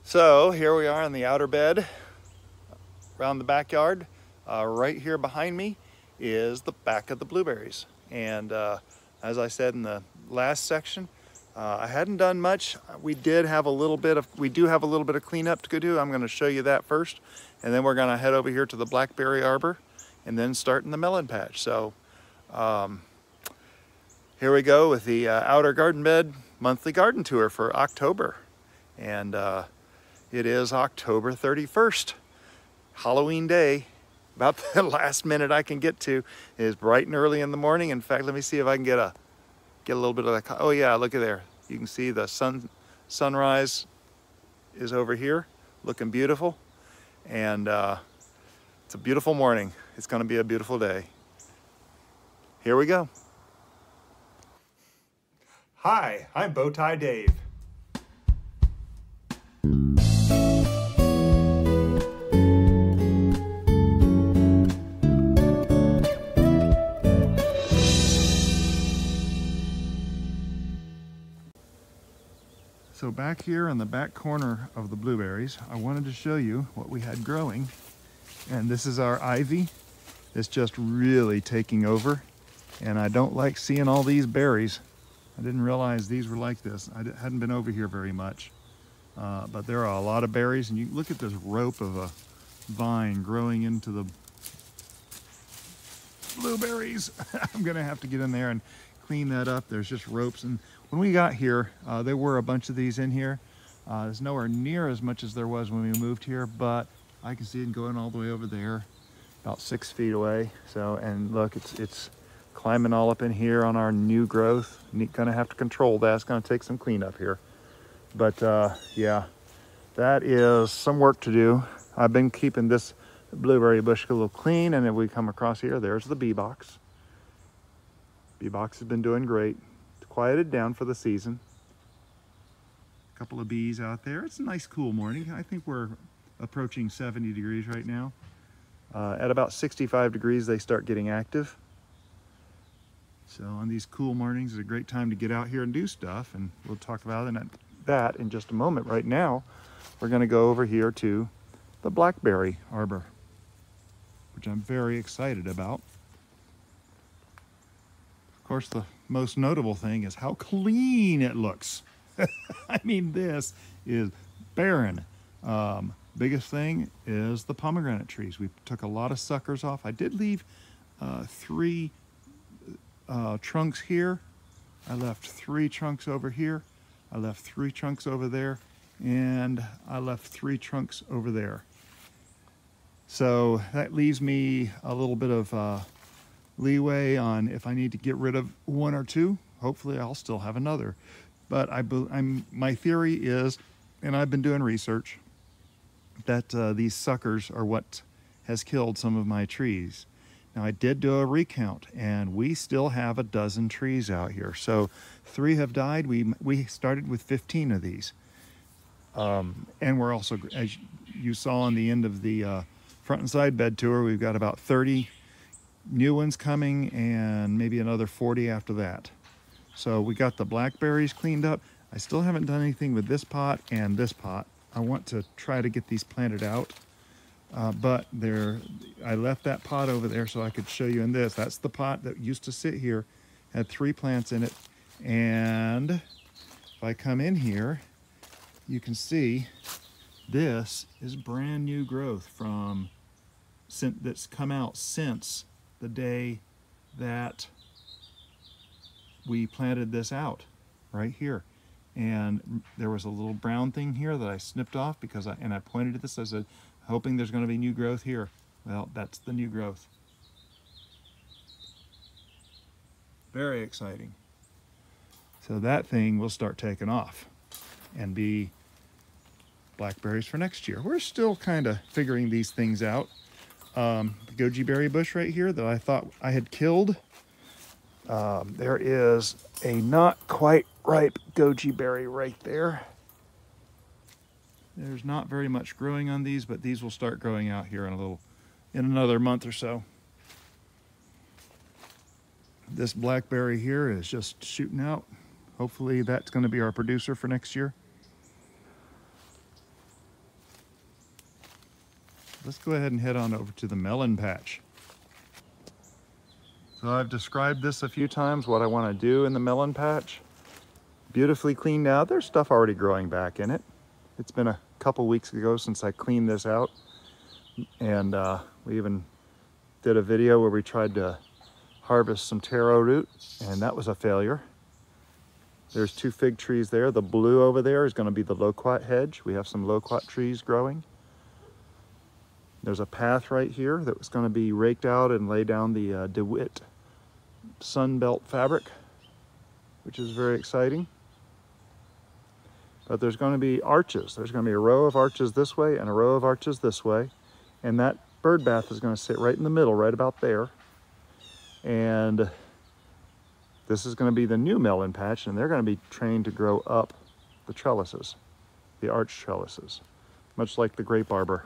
So here we are on the outer bed around the backyard. Right here behind me is the back of the blueberries. And as I said in the last section, I hadn't done much. We do have a little bit of cleanup to go do. I'm going to show you that first, and then we're going to head over here to the blackberry arbor and then start in the melon patch. So here we go with the outer garden bed monthly garden tour for October. And it is October 31st, Halloween day. About the last minute I can get to. It is bright and early in the morning. In fact, let me see if I can get a little bit of that. Oh yeah, look at there. You can see the sunrise is over here, looking beautiful. And it's a beautiful morning. It's going to be a beautiful day. Here we go. Hi, I'm Bowtie Dave. So back here in the back corner of the blueberries, I wanted to show you what we had growing. And this is our ivy. It's just really taking over. And I don't like seeing all these berries. I didn't realize these were like this. I hadn't been over here very much. But there are a lot of berries. And you look at this rope of a vine growing into the blueberries. I'm gonna have to get in there and clean that up. There's just ropes. And when we got here, there were a bunch of these in here. There's nowhere near as much as there was when we moved here, but I can see it going all the way over there, about 6 feet away. So, and look, it's climbing all up in here on our new growth. Gonna have to control that. It's gonna take some cleanup here. But yeah, that is some work to do. I've been keeping this blueberry bush a little clean, and if we come across here, there's the bee box. Bee box has been doing great. It's quieted down for the season. A couple of bees out there. It's a nice cool morning. I think we're approaching 70 degrees right now. At about 65 degrees, they start getting active. So on these cool mornings, it's a great time to get out here and do stuff, and we'll talk about that in just a moment. Right now, we're going to go over here to the blackberry arbor, which I'm very excited about. Of course, the most notable thing is how clean it looks. I mean, this is barren. Biggest thing is the pomegranate trees. We took a lot of suckers off. I did leave 3 trunks here. I left 3 trunks over here. I left 3 trunks over there. And I left 3 trunks over there. So that leaves me a little bit of leeway on if I need to get rid of 1 or 2. Hopefully I'll still have another. But my theory is, and I've been doing research, that these suckers are what has killed some of my trees. Now I did do a recount, and we still have a dozen trees out here. So 3 have died. We started with 15 of these. And we're also, as you saw on the end of the front and side bed tour, we've got about 30 new ones coming and maybe another 40 after that. So we got the blackberries cleaned up. I still haven't done anything with this pot and this pot. I want to try to get these planted out. But I left that pot over there so I could show you in this. That's the pot that used to sit here, had 3 plants in it. And if I come in here, you can see this is brand new growth that's come out since the day that we planted this out right here. And there was a little brown thing here that I snipped off because I pointed at this. I said, hoping there's going to be new growth here. Well, that's the new growth. Very exciting. So that thing will start taking off and be blackberries for next year. We're still kind of figuring these things out. The goji berry bush right here that I thought I had killed. There is a not quite ripe goji berry right there. There's not very much growing on these, but these will start growing out here in another month or so. This blackberry here is just shooting out. Hopefully that's going to be our producer for next year. Let's go ahead and head on over to the melon patch. So I've described this a few times, what I want to do in the melon patch. Beautifully cleaned out. There's stuff already growing back in it. It's been a couple weeks ago since I cleaned this out. And we even did a video where we tried to harvest some taro root, and that was a failure. There's 2 fig trees there. The blue over there is going to be the Loquat Hedge. We have some loquat trees growing. There's a path right here that was going to be raked out and lay down the DeWitt Sunbelt fabric, which is very exciting. But there's going to be arches. There's going to be a row of arches this way and a row of arches this way. And that bird bath is going to sit right in the middle, right about there. And this is going to be the new melon patch, and they're going to be trained to grow up the trellises, the arch trellises, much like the grape arbor.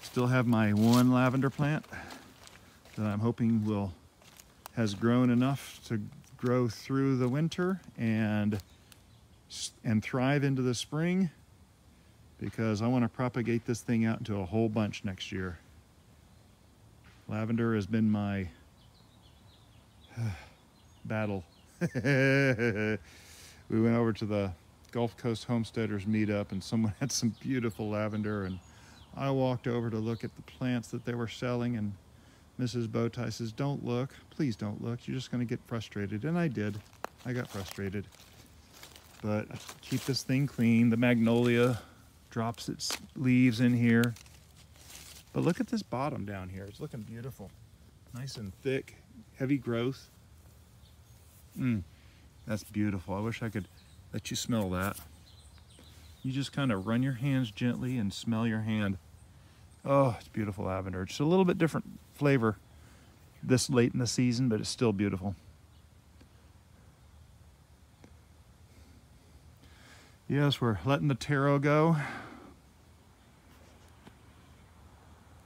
Still have my one lavender plant that I'm hoping has grown enough to grow through the winter and thrive into the spring, because I want to propagate this thing out into a whole bunch next year. Lavender has been my battle. We went over to the Gulf Coast Homesteaders meetup, and someone had some beautiful lavender, and I walked over to look at the plants that they were selling, and Mrs. Bowtie says, "Don't look, please don't look, you're just going to get frustrated." And I did. I got frustrated. But I keep this thing clean. The magnolia drops its leaves in here. But look at this bottom down here. It's looking beautiful. Nice and thick, heavy growth. That's beautiful. I wish I could let you smell that. You just kind of run your hands gently and smell your hand. Oh, it's beautiful lavender. Just a little bit different flavor this late in the season, but it's still beautiful. Yes, we're letting the taro go.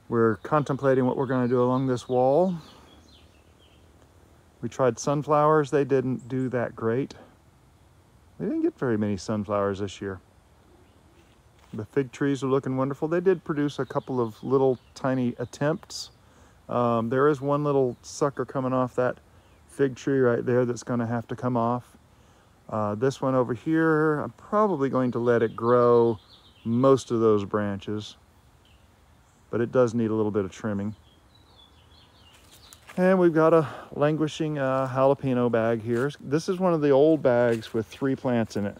We're contemplating what we're going to do along this wall. We tried sunflowers. They didn't do that great. We didn't get very many sunflowers this year. The fig trees are looking wonderful. They did produce a couple of little tiny attempts. There is one little sucker coming off that fig tree right there that's going to have to come off. This one over here, I'm probably going to let it grow most of those branches, but it does need a little bit of trimming. And we've got a languishing jalapeno bag here. This is one of the old bags with 3 plants in it.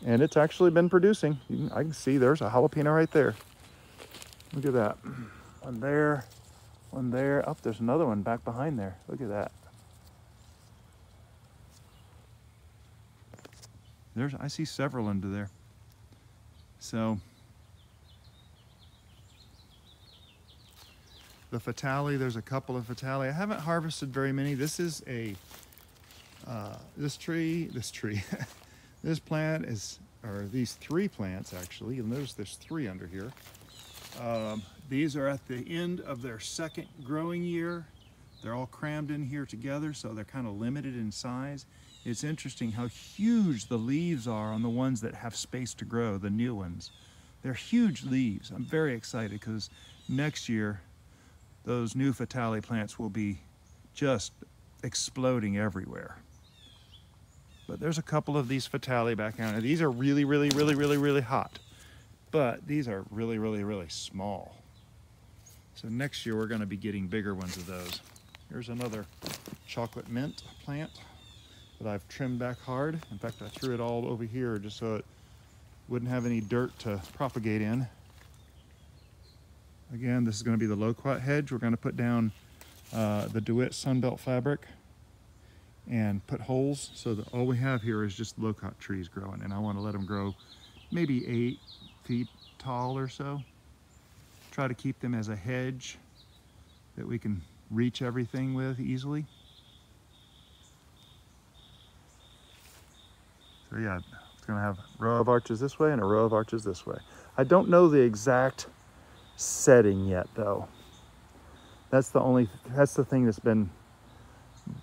And it's actually been producing. I can see there's a jalapeno right there. Look at that. One there, one there. Oh, there's another one back behind there. Look at that. I see several under there. So the fatali, there's a couple of fatali. I haven't harvested very many. This is this plant is, or these 3 plants actually, you'll notice there's 3 under here. These are at the end of their 2nd growing year. They're all crammed in here together, so they're kind of limited in size. It's interesting how huge the leaves are on the ones that have space to grow, the new ones. They're huge leaves. I'm very excited because next year those new fatali plants will be just exploding everywhere. But there's a couple of these fatali back down. These are really, really, really, really, really hot. But these are really, really, really small. So next year we're going to be getting bigger ones of those. Here's another chocolate mint plant that I've trimmed back hard. In fact, I threw it all over here just so it wouldn't have any dirt to propagate in. Again, this is going to be the Loquat Hedge. We're going to put down the DeWitt Sunbelt fabric and put holes so that all we have here is just loquat trees growing, and I want to let them grow maybe 8 feet tall or so. Try to keep them as a hedge that we can reach everything with easily. So yeah, it's going to have a row of arches this way and a row of arches this way. I don't know the exact setting yet though. That's the thing that's been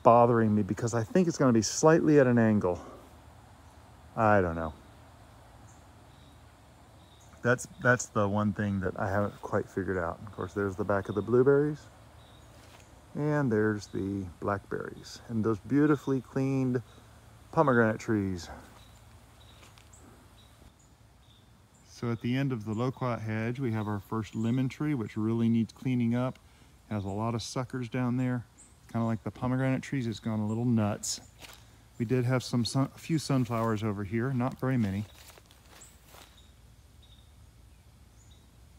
bothering me, because I think it's going to be slightly at an angle. I don't know. That's the one thing that I haven't quite figured out. Of course, there's the back of the blueberries, and there's the blackberries, and those beautifully cleaned pomegranate trees. So at the end of the Loquat Hedge, we have our first lemon tree, which really needs cleaning up. Has a lot of suckers down there, kind of like the pomegranate trees. It's gone a little nuts. We did have a few sunflowers over here, not very many.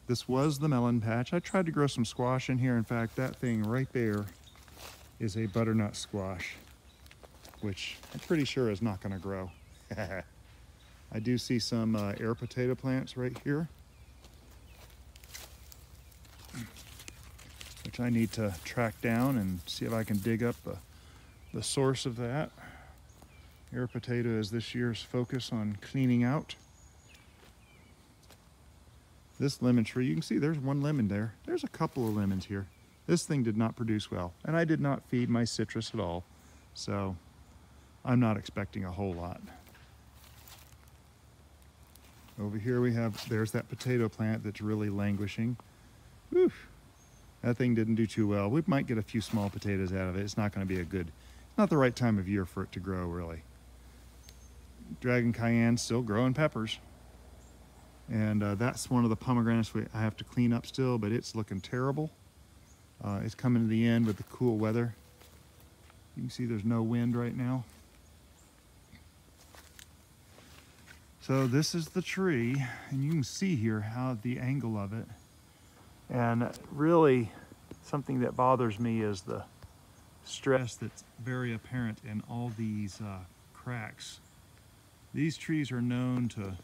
This was the melon patch. I tried to grow some squash in here. In fact, that thing right there is a butternut squash, which I'm pretty sure is not going to grow. I do see some air potato plants right here, which I need to track down and see if I can dig up the source of that. Air potato is this year's focus on cleaning out. This lemon tree, you can see there's one lemon there. There's a couple of lemons here. This thing did not produce well, and I did not feed my citrus at all, so I'm not expecting a whole lot. Over here there's that potato plant that's really languishing. Whew, that thing didn't do too well. We might get a few small potatoes out of it. It's not going to be not the right time of year for it to grow, really. Dragon cayenne still growing peppers. And that's one of the pomegranates I have to clean up still, but it's looking terrible. It's coming to the end with the cool weather. You can see there's no wind right now. So this is the tree, and you can see here how the angle of it. And really, something that bothers me is the stress that's very apparent in all these cracks. These trees are known to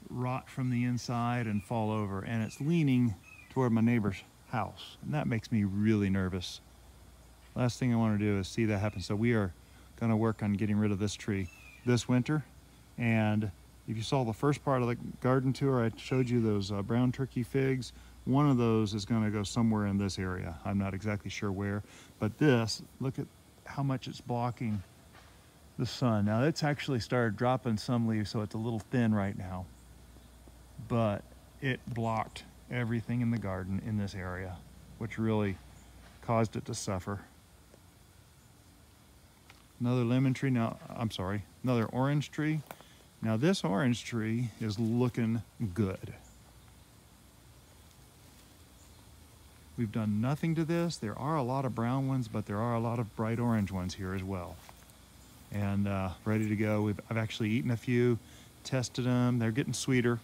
rot from the inside and fall over, and it's leaning toward my neighbor's house, and that makes me really nervous. Last thing I want to do is see that happen. So we are going to work on getting rid of this tree this winter. And if you saw the first part of the garden tour, I showed you those brown turkey figs. One of those is going to go somewhere in this area. I'm not exactly sure where, but this, look at how much it's blocking the sun. Now it's actually started dropping some leaves, so it's a little thin right now, but it blocked everything in the garden in this area, which really caused it to suffer. Another lemon tree now, I'm sorry, another orange tree. Now this orange tree is looking good. We've done nothing to this. There are a lot of brown ones, but there are a lot of bright orange ones here as well. And ready to go. I've actually eaten a few, tested them. They're getting sweeter.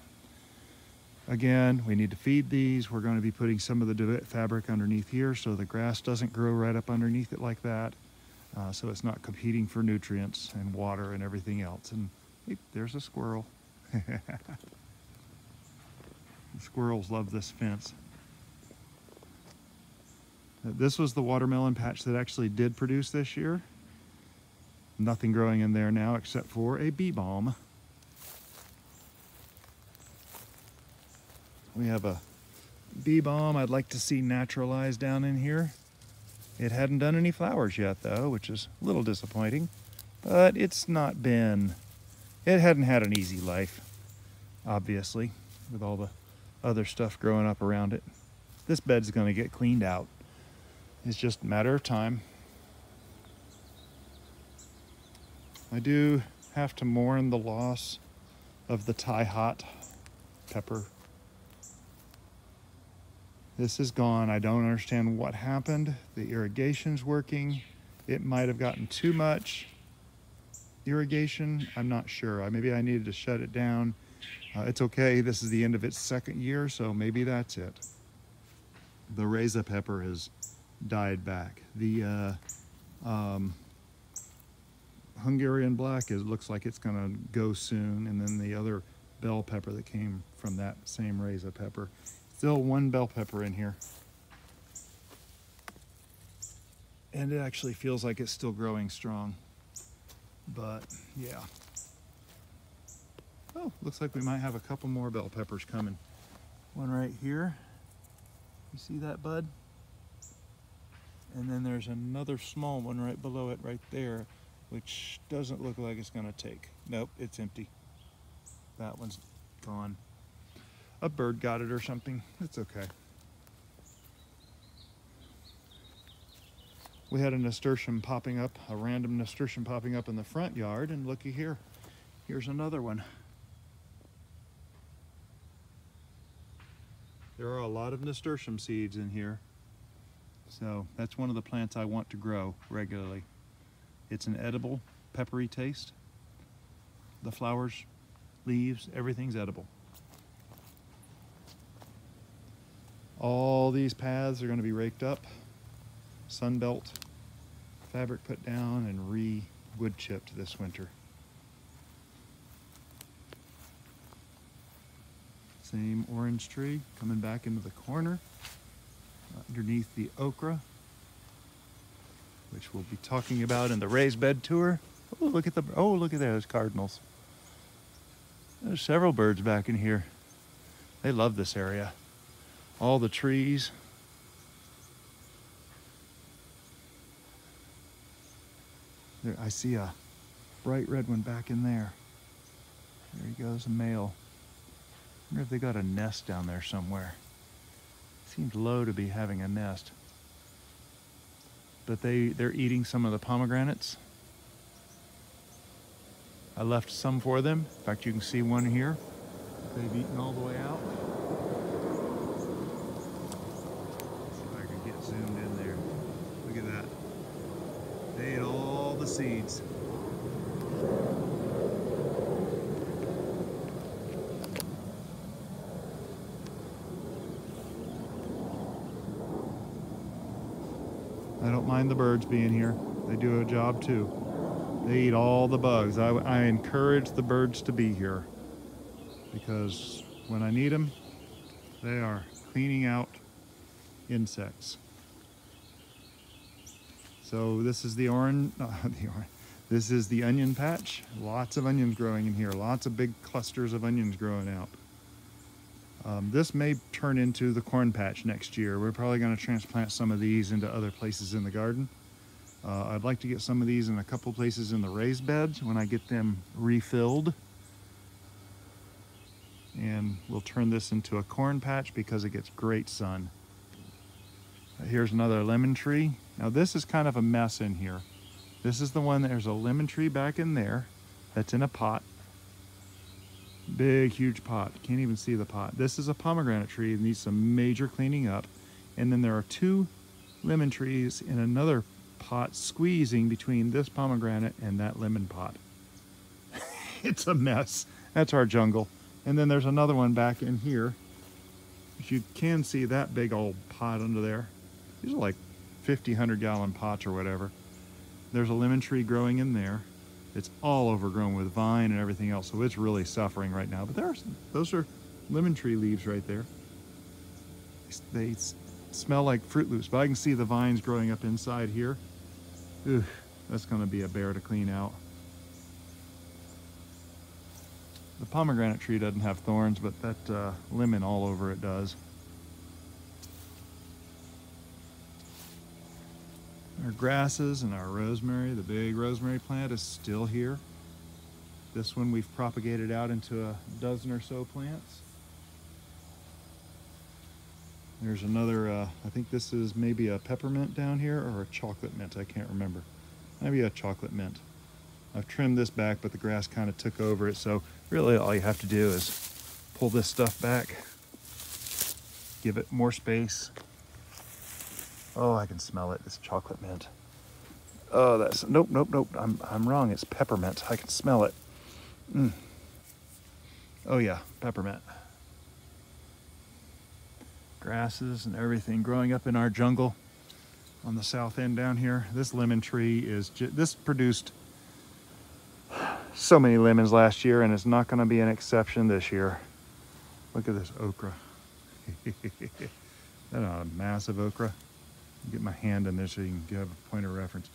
Again, we need to feed these. We're going to be putting some of the duvet fabric underneath here so the grass doesn't grow right up underneath it like that. So it's not competing for nutrients and water and everything else. And hey, there's a squirrel. The squirrels love this fence. This was the watermelon patch that actually did produce this year. Nothing growing in there now except for a bee balm. We have a bee balm I'd like to see naturalized down in here. It hadn't done any flowers yet though, which is a little disappointing, but it hadn't had an easy life, obviously, with all the other stuff growing up around it. This bed's going to get cleaned out. It's just a matter of time. I do have to mourn the loss of the Thai hot pepper. This is gone. I don't understand what happened. The irrigation's working. It might have gotten too much irrigation. I'm not sure. Maybe I needed to shut it down. It's okay. This is the end of its second year, so maybe that's it. The Rezha pepper has died back. The Hungarian black looks like it's going to go soon, and then the other bell pepper that came from that same Rezha pepper. Still one bell pepper in here. And it actually feels like it's still growing strong. But yeah. Oh, looks like we might have a couple more bell peppers coming. One right here. You see that, bud? And then there's another small one right below it right there, which doesn't look like it's gonna take. Nope, it's empty. That one's gone. a bird got it or something. It's okay. We had a nasturtium popping up, a random nasturtium popping up in the front yard, and looky here. Here's another one. There are a lot of nasturtium seeds in here. So that's one of the plants I want to grow regularly. It's an edible, peppery taste. The flowers, leaves, everything's edible. All these paths are going to be raked up, sunbelt, fabric put down, and wood chipped this winter. Same orange tree coming back into the corner underneath the okra, which we'll be talking about in the raised bed tour. Oh, look at those cardinals. There's several birds back in here. They love this area. All the trees. There, I see a bright red one back in there. There he goes, a male. I wonder if they got a nest down there somewhere. Seems low to be having a nest. But they're eating some of the pomegranates. I left some for them. In fact, you can see one here. They've eaten all the way out. Let's see if I can get zoomed in there. Look at that. They ate all the seeds. I don't mind the birds being here. They do a job too. They eat all the bugs. I encourage the birds to be here because when I need them, they are cleaning out insects. So this is the this is the onion patch. Lots of onions growing in here. Lots of big clusters of onions growing out. This may turn into the corn patch next year. We're probably going to transplant some of these into other places in the garden. I'd like to get some of these in a couple places in the raised beds when I get them refilled. And we'll turn this into a corn patch because it gets great sun. Here's another lemon tree. Now this is kind of a mess in here. This is the one, there's a lemon tree back in there that's in a pot. Big, huge pot. Can't even see the pot. This is a pomegranate tree. It needs some major cleaning up. And then there are two lemon trees in another pot squeezing between this pomegranate and that lemon pot. It's a mess. That's our jungle. And then there's another one back in here. You can see that big old pot under there. These are like 50, 100-gallon pots or whatever. There's a lemon tree growing in there. It's all overgrown with vine and everything else, so it's really suffering right now. But those are lemon tree leaves right there. They smell like Fruit Loops, but I can see the vines growing up inside here. Ugh, that's going to be a bear to clean out. The pomegranate tree doesn't have thorns, but that lemon all over it does. Our grasses and our rosemary, the big rosemary plant is still here. This one we've propagated out into a dozen or so plants. There's another, I think this is maybe a peppermint down here or a chocolate mint, I can't remember. Maybe a chocolate mint. I've trimmed this back, but the grass kind of took over it, so really all you have to do is pull this stuff back, give it more space. Oh, I can smell it. It's chocolate mint. Oh, that's nope. I'm wrong. It's peppermint. I can smell it. Oh yeah, peppermint. Grasses and everything growing up in our jungle on the south end down here. This lemon tree is this produced so many lemons last year, and it's not going to be an exception this year. Look at this okra. That's a massive okra. Get my hand in there so you can have a point of reference.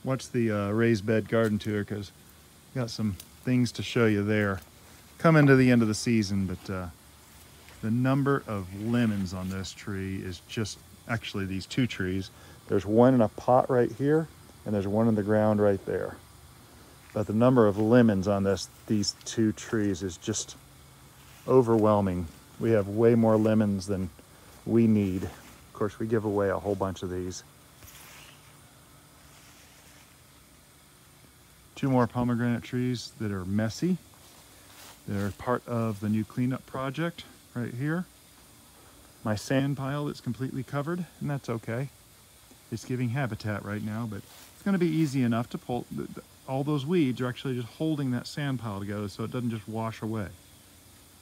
Watch the raised bed garden tour because got some things to show you there. Coming to the end of the season, but the number of lemons on this tree is just, actually these two trees, there's one in a pot right here and there's one in the ground right there. But the number of lemons on these two trees is just overwhelming. We have way more lemons than we need. Of course, we give away a whole bunch of these. 2 more pomegranate trees that are messy. They're part of the new cleanup project right here. My sand pile that's completely covered, and that's okay. It's giving habitat right now, but it's going to be easy enough to pull. All those weeds are actually just holding that sand pile together so it doesn't just wash away.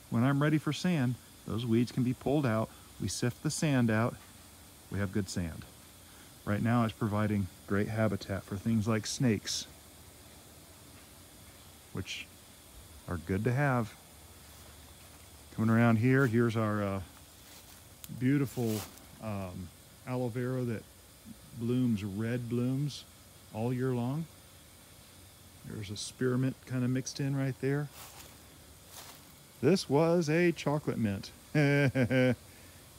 When I'm ready for sand, those weeds can be pulled out. We sift the sand out. We have good sand. Right now it's providing great habitat for things like snakes, which are good to have. Coming around here, here's our beautiful aloe vera that blooms red blooms all year long. There's a spearmint kind of mixed in right there. This was a chocolate mint.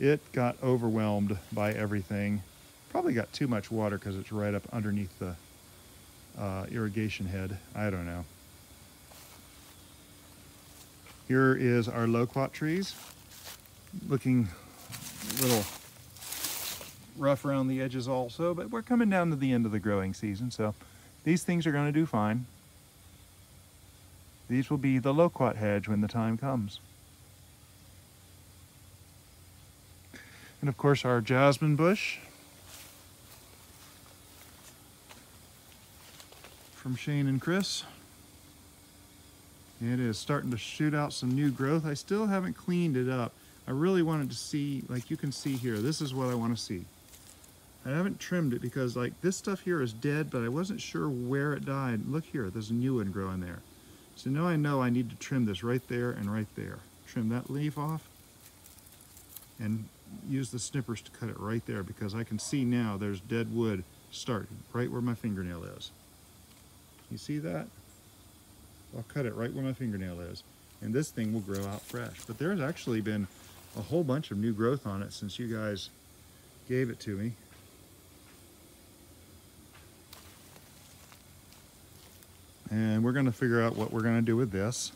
It got overwhelmed by everything. Probably got too much water because it's right up underneath the irrigation head. I don't know. Here is our loquat trees. Looking a little rough around the edges also, but we're coming down to the end of the growing season, so these things are going to do fine. These will be the Loquat Hedge when the time comes. And of course our jasmine bush from Shane and Kris. It is starting to shoot out some new growth. I still haven't cleaned it up. I really wanted to see, like you can see here, this is what I want to see. I haven't trimmed it because like this stuff here is dead, but I wasn't sure where it died. Look here, there's a new one growing there. So now I know I need to trim this right there and right there. Trim that leaf off and use the snippers to cut it right there because I can see now there's dead wood starting right where my fingernail is. You see that? I'll cut it right where my fingernail is. And this thing will grow out fresh. But there's actually been a whole bunch of new growth on it since you guys gave it to me. And we're going to figure out what we're going to do with this.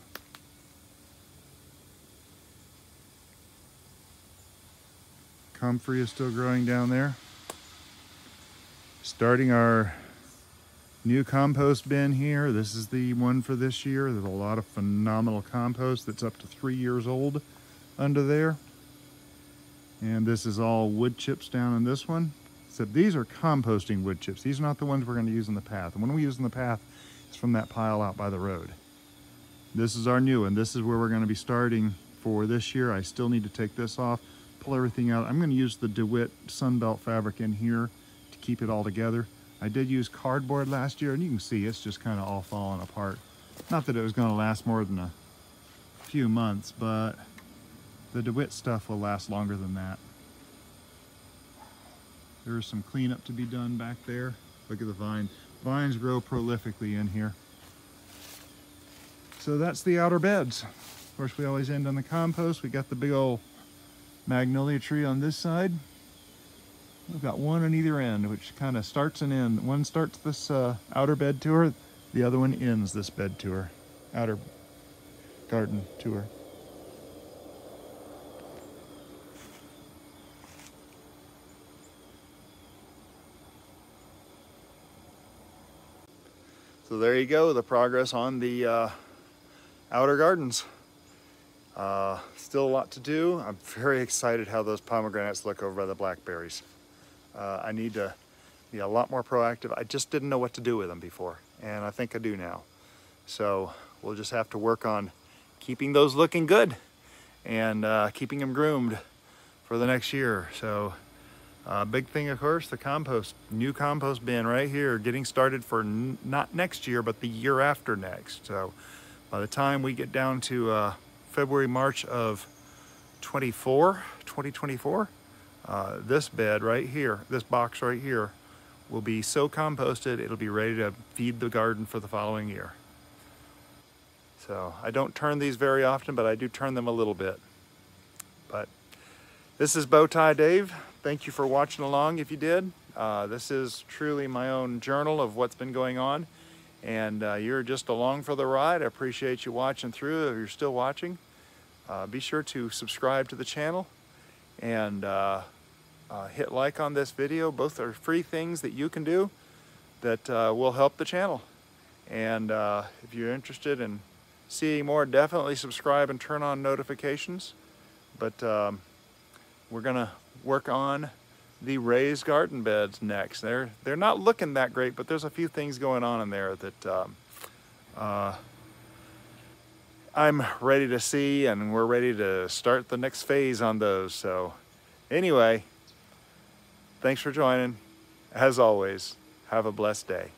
Comfrey is still growing down there. Starting our new compost bin here. This is the one for this year. There's a lot of phenomenal compost that's up to 3 years old under there. And this is all wood chips down in this one. Except these are composting wood chips. These are not the ones we're going to use in the path. The one we use in the path is from that pile out by the road. This is our new one. This is where we're going to be starting for this year. I still need to take this off, pull everything out. I'm going to use the DeWitt Sunbelt fabric in here to keep it all together. I did use cardboard last year, and you can see it's just kind of all falling apart. Not that it was going to last more than a few months, but the DeWitt stuff will last longer than that. There's some cleanup to be done back there. Look at the vine. Vines grow prolifically in here. So that's the outer beds. Of course, we always end on the compost. We got the big old magnolia tree on this side. We've got one on either end, which kind of starts and ends. One starts this outer bed tour. The other one ends this bed tour, outer garden tour. So there you go, the progress on the outer gardens. Still a lot to do. I'm very excited how those pomegranates look over by the blackberries. I need to be a lot more proactive. I just didn't know what to do with them before, and I think I do now. So we'll just have to work on keeping those looking good and keeping them groomed for the next year. So big thing, of course, the compost, new compost bin right here, getting started for not next year, but the year after next. So by the time we get down to February, March of 2024, this bed right here, this box right here, will be so composted, it'll be ready to feed the garden for the following year. So I don't turn these very often, but I do turn them a little bit. But this is Bowtie Dave. Thank you for watching along if you did. This is truly my own journal of what's been going on. And you're just along for the ride. I appreciate you watching through if you're still watching. Be sure to subscribe to the channel and hit like on this video. Both are free things that you can do that will help the channel. And if you're interested in seeing more, definitely subscribe and turn on notifications. But we're gonna work on the raised garden beds next. They're not looking that great, but there's a few things going on in there that I'm ready to see, and we're ready to start the next phase on those. So anyway, thanks for joining. As always, have a blessed day.